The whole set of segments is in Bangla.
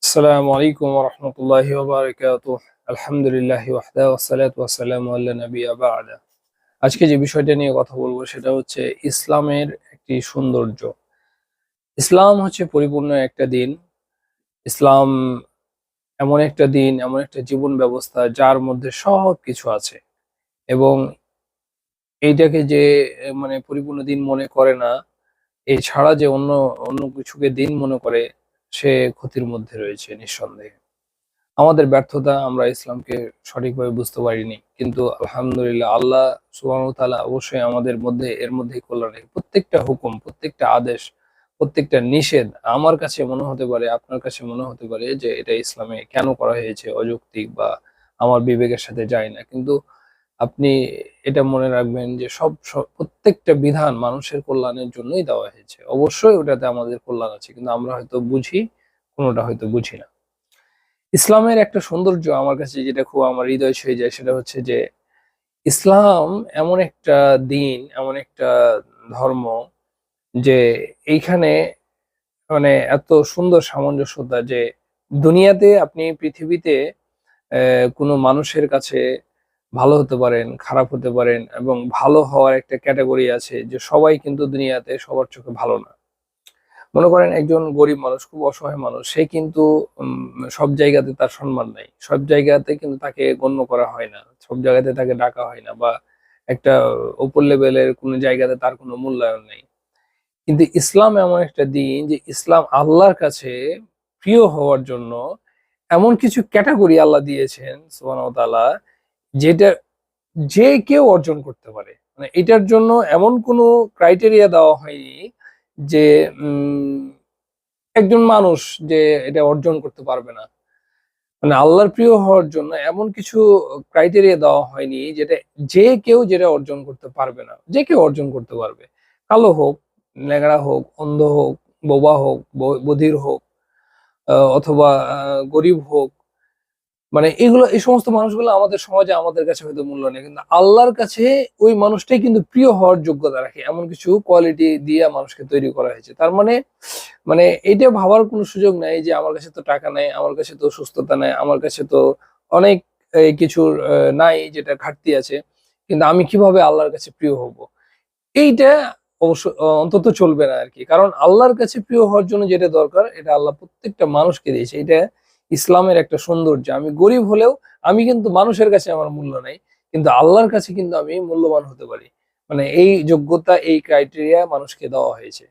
আসসালামু আলাইকুম ওয়া রাহমাতুল্লাহি ওয়া বারাকাতুহু। আলহামদুলিল্লাহি ওয়াহদা ওয়াসসালাতু ওয়াসসালামু আলা নাবিয়্যা বা'দা। আজকে যে বিষয়টা নিয়ে কথা বলবো সেটা হচ্ছে ইসলামের একটি সৌন্দর্য। ইসলাম হচ্ছে পরিপূর্ণ একটা দিন। ইসলাম এমন একটা দিন, এমন একটা জীবন ব্যবস্থা যার মধ্যে সবকিছু আছে এবং এইটাকে যে মানে পরিপূর্ণ দিন মনে করে না, এছাড়া যে অন্য অন্য কিছুকে দিন মনে করে সে ক্ষতির মধ্যে রয়েছে নিঃসন্দেহে। আমাদের ব্যর্থতা আমরা ইসলামকে সঠিকভাবে বুঝতে পারিনি। কিন্তু আলহামদুলিল্লাহ আল্লাহ সুবহানাহু ওয়া তাআলা অবশ্যই আমাদের মধ্যে এর মধ্যেই কল্যাণ রেখে প্রত্যেকটা হুকুম, প্রত্যেকটা আদেশ, প্রত্যেকটা নিষেধ আমার কাছে মনে হতে পারে, আপনার কাছে মনে হতে পারে যে এটা ইসলামে কেন করা হয়েছে অযৌক্তিক বা আমার বিবেকের সাথে যায় না। কিন্তু আপনি এটা মনে রাখবেন যে প্রত্যেকটা বিধান মানুষের কল্যাণের জন্যই দেওয়া হয়েছে। অবশ্যই ওটাতে আমাদের কল্যাণ আছে। কিন্তু আমরা হয়তো বুঝি, কোনটা হয়তো বুঝি না। ইসলামের একটা সৌন্দর্য আমার কাছে যেটা খুব আমার হৃদয় ছুঁয়ে যায় সেটা হচ্ছে যে ইসলাম এমন একটা দিন, এমন একটা ধর্ম যে এইখানে মানে এত সুন্দর সামঞ্জস্যতা যে দুনিয়াতে আপনি পৃথিবীতে কোনো মানুষের কাছে ভালো হতে পারেন, খারাপ হতে পারেন এবং ভালো হওয়ার একটা ক্যাটেগরি আছে যে সবাই কিন্তু দুনিয়াতে সবার চোখে ভালো না। মনে করেন একজন গরিব মানুষ, খুব অসহায় মানুষ, সে কিন্তু সব জায়গাতে তার সম্মান নাই। সব জায়গাতে কিন্তু তাকে গণ্য করা হয় না। সব জায়গাতে তাকে ডাকা হয় না বা একটা উপর লেভেলের কোনো জায়গাতে তার কোনো মূল্যায়ন নেই। কিন্তু ইসলাম এমন একটা দিন যে ইসলাম আল্লাহর কাছে প্রিয় হওয়ার জন্য এমন কিছু ক্যাটেগরি আল্লাহ দিয়েছেন সুবহানাহু ওয়া তাআলা, যেটা যে কেউ অর্জন করতে পারে। মানে এটার জন্য এমন কোনো ক্রাইটেরিয়া দেওয়া হয়নি যে উম একজন মানুষ যে এটা অর্জন করতে পারবে না। মানে আল্লাহর প্রিয় হওয়ার জন্য এমন কিছু ক্রাইটেরিয়া দেওয়া হয়নি যেটা যে কেউ যেটা অর্জন করতে পারবে না। যে কেউ অর্জন করতে পারবে। কালো হোক, ন্যাংরা হোক, অন্ধ হোক, বোবা হোক, বধির হোক, অথবা গরিব হোক। মানে এই সমস্ত মানুষগুলো আমাদের সমাজে আমাদের কাছে হয়তো মূল্য নেই। কিন্তু আল্লাহর কাছে ওই মানুষটাই কিন্তু প্রিয় হওয়ার যোগ্যতা রাখে। এমন কিছু কোয়ালিটি দিয়ে মানুষকে তৈরি করা হয়েছে। তার মানে মানে এটা ভাবার কোনো সুযোগ নাই যে আমার কাছে তো টাকা নাই, আমার কাছে তো সুস্থতা নাই, আমার কাছে তো অনেক কিছুর নাই যেটা ঘাটতি আছে। কিন্তু আমি কিভাবে আল্লাহর কাছে প্রিয় হব? এইটা অবশ্য অন্তত চলবে না আরকি। কারণ আল্লাহর কাছে প্রিয় হওয়ার জন্য যেটা দরকার এটা আল্লাহ প্রত্যেকটা মানুষকে দিয়েছে। এটা ইসলামের একটা সৌন্দর্য। আমি গরিব হলেও আমি কিন্তু মানুষের কাছে আমার মূল্য নাই। কিন্তু আল্লাহর কাছে কিন্তু আমি মূল্যবান হতে পারি। মানে এই যোগ্যতা, এই ক্রাইটেরিয়া মানুষকে দেওয়া হয়েছে।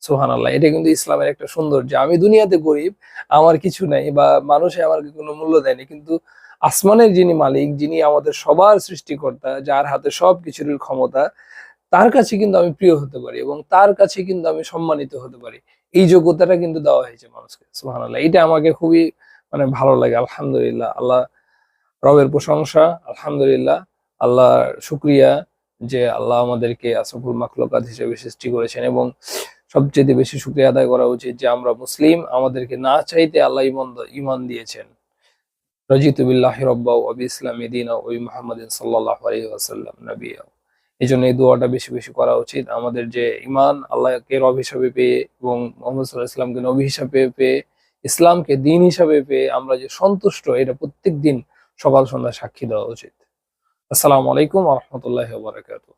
সুবহানাল্লাহ! এটা কিন্তু ইসলামের একটা সৌন্দর্য। আমি দুনিয়াতে গরিব, আমার কিছু নাই বা মানুষে আমাকে কোনো মূল্য দেয়নি। কিন্তু আসমানের যিনি মালিক, যিনি আমাদের সবার সৃষ্টিকর্তা, যার হাতে সবকিছুর ক্ষমতা, তার কাছে কিন্তু আমি প্রিয় হতে পারি এবং তার কাছে কিন্তু আমি সম্মানিত হতে পারি। এই যোগ্যতাটা কিন্তু দেওয়া হয়েছে মানুষকে। সুবহানাল্লাহ! এটা আমাকে খুবই মানে ভালো লাগে। আলহামদুলিল্লাহ। রবের প্রশংসা, আলহামদুলিল্লাহ। আল্লাহর শুকরিয়া যে আল্লাহ আমাদেরকে আশরাফুল মাখলুকাত হিসেবে সৃষ্টি করেছেন এবং সবচাইতে বেশি শুকরিয়া আদায় করা উচিত যে আমরা মুসলিম। আমাদেরকে না চাইতে আল্লাহ ঈমান দিয়েছেন। রাজিতু বিল্লাহি রাব্বা ওয়া বিল-ইসলামি দীনা ওয়া বিমুহাম্মাদিন সাল্লাল্লাহু আলাইহি ওয়াসাল্লাম নাবিয়্যা। এজন্য এই দোয়াটা বেশি, বেশি করা উচিত। আমাদের যে ঈমান আল্লাহকে রব হিসাবে পেয়ে এবং মুহাম্মদ সাল্লাল্লাহু আলাইহি ওয়াসাল্লামকে নবী হিসাবে পেয়ে, ইসলামকে দ্বীন হিসাবে পেয়ে আমরা যে সন্তুষ্ট এটা প্রত্যেকদিন সকাল সন্ধ্যা সাক্ষী দেওয়া উচিত। আসসালামু আলাইকুম ওয়া রাহমাতুল্লাহি ওয়া বারাকাতুহু।